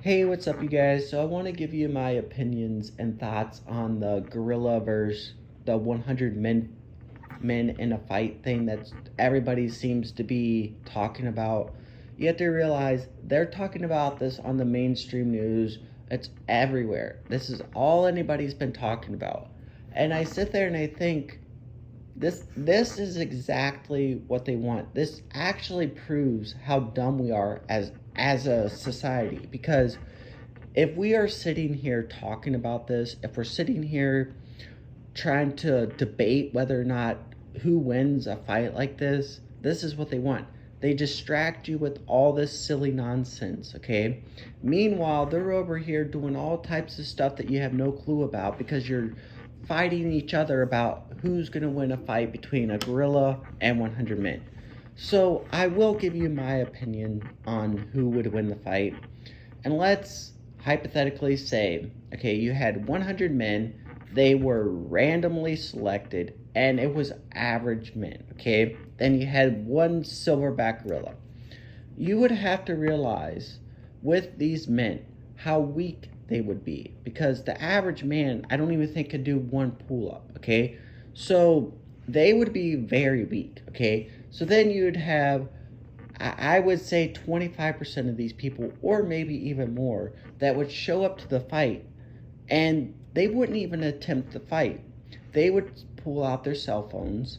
Hey, what's up, you guys? So, I want to give you my opinions and thoughts on the gorilla versus the 100 men in a fight thing that everybody seems to be talking about. You have to realize they're talking about this on the mainstream news. It's everywhere. This is all anybody's been talking about. And I sit there and I think this is exactly what they want. This actually proves how dumb we are as a society, because if we are sitting here talking about this, if we're sitting here trying to debate whether or not who wins a fight like this is what they want. They distract you with all this silly nonsense, okay? Meanwhile, they're over here doing all types of stuff that you have no clue about because you're fighting each other about who's going to win a fight between a gorilla and 100 men. So, I will give you my opinion on who would win the fight. And let's hypothetically say, okay, you had 100 men, they were randomly selected, and it was average men, okay? Then you had one silverback gorilla. You would have to realize with these men how weak they would be, because the average man, I don't even think could do one pull up, okay? So they would be very weak, okay? So then you'd have, I would say 25% of these people, or maybe even more, that would show up to the fight and they wouldn't even attempt the fight. They would pull out their cell phones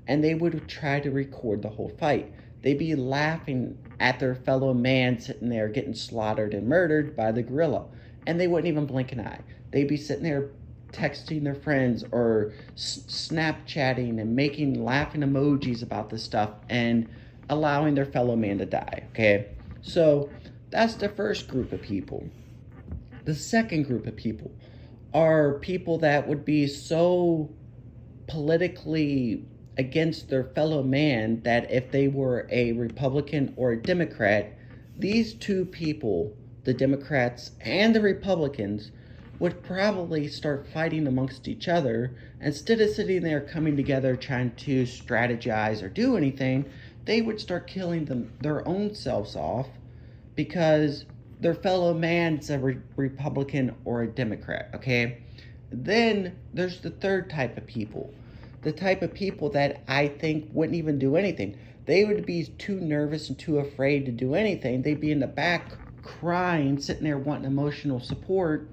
and they would try to record the whole fight. They'd be laughing at their fellow man sitting there getting slaughtered and murdered by the gorilla, and they wouldn't even blink an eye. They'd be sitting there texting their friends or Snapchatting and making laughing emojis about this stuff and allowing their fellow man to die, okay? So that's the first group of people. The second group of people are people that would be so politically against their fellow man that if they were a Republican or a Democrat, these two people, the Democrats and the Republicans, would probably start fighting amongst each other. Instead of sitting there coming together trying to strategize or do anything, they would start killing their own selves off because their fellow man's a Republican or a Democrat, okay? Then there's the third type of people. The type of people that I think wouldn't even do anything. They would be too nervous and too afraid to do anything. They'd be in the back crying, sitting there wanting emotional support,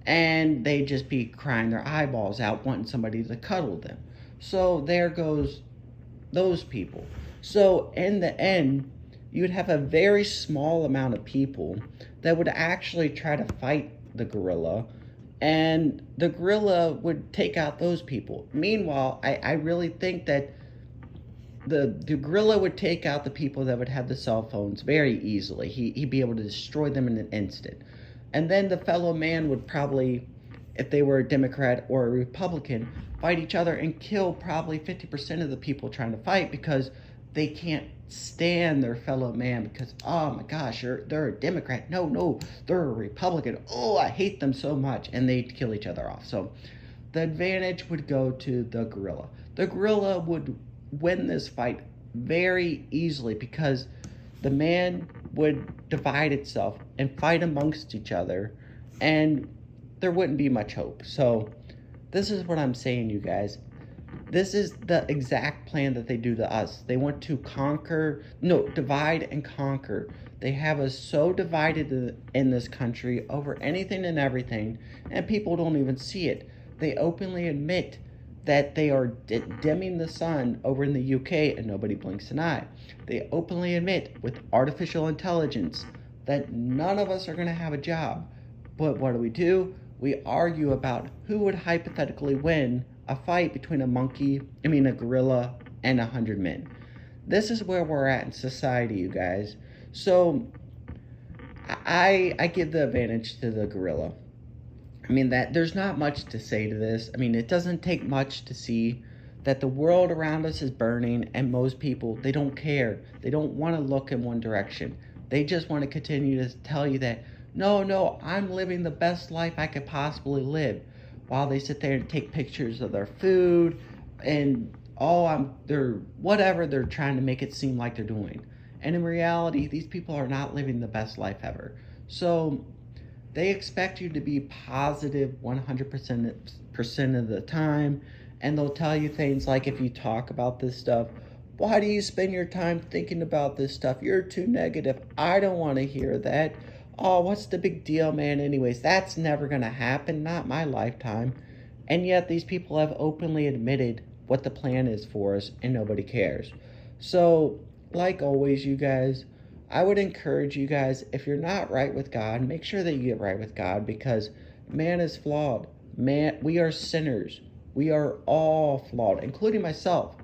and they'd just be crying their eyeballs out, wanting somebody to cuddle them. So there goes those people. So in the end, you would have a very small amount of people that would actually try to fight the gorilla, and the gorilla would take out those people. Meanwhile, I really think that the gorilla would take out the people that would have the cell phones very easily. He'd be able to destroy them in an instant. And then the fellow man would probably, if they were a Democrat or a Republican, fight each other and kill probably 50% of the people trying to fight because they can't stand their fellow man because, oh my gosh, they're a Democrat. No, they're a Republican. Oh, I hate them so much. And they'd kill each other off. So the advantage would go to the gorilla. The gorilla would win this fight very easily because the man would divide itself and fight amongst each other, and there wouldn't be much hope. So this is what I'm saying, you guys. This is the exact plan that they do to us. They want to divide and conquer. They have us so divided in this country over anything and everything, and people don't even see it. They openly admit that they are dimming the sun over in the UK and nobody blinks an eye. They openly admit with artificial intelligence that none of us are going to have a job. But what do? We argue about who would hypothetically win a fight between a gorilla and 100 men. This is where we're at in society, you guys. So I give the advantage to the gorilla. That there's not much to say to this. It doesn't take much to see that the world around us is burning, and most people, they don't care. They don't want to look in one direction. They just want to continue to tell you that, no, I'm living the best life I could possibly live, while they sit there and take pictures of their food and they're trying to make it seem like they're doing. And in reality, these people are not living the best life ever. So They expect you to be positive 100% of the time, and they'll tell you things like, if you talk about this stuff, why do you spend your time thinking about this stuff? You're too negative. I don't want to hear that. Oh, what's the big deal, man? Anyways, that's never going to happen, not my lifetime. And yet, these people have openly admitted what the plan is for us, and nobody cares. So, like always, you guys, I would encourage you guys, if you're not right with God, make sure that you get right with God, because man is flawed. Man, we are sinners. We are all flawed, including myself.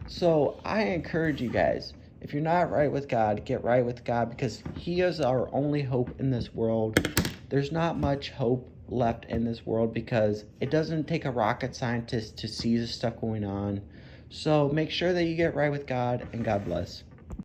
So I encourage you guys, if you're not right with God, get right with God, because He is our only hope in this world. There's not much hope left in this world, because it doesn't take a rocket scientist to see the stuff going on. So make sure that you get right with God, and God bless.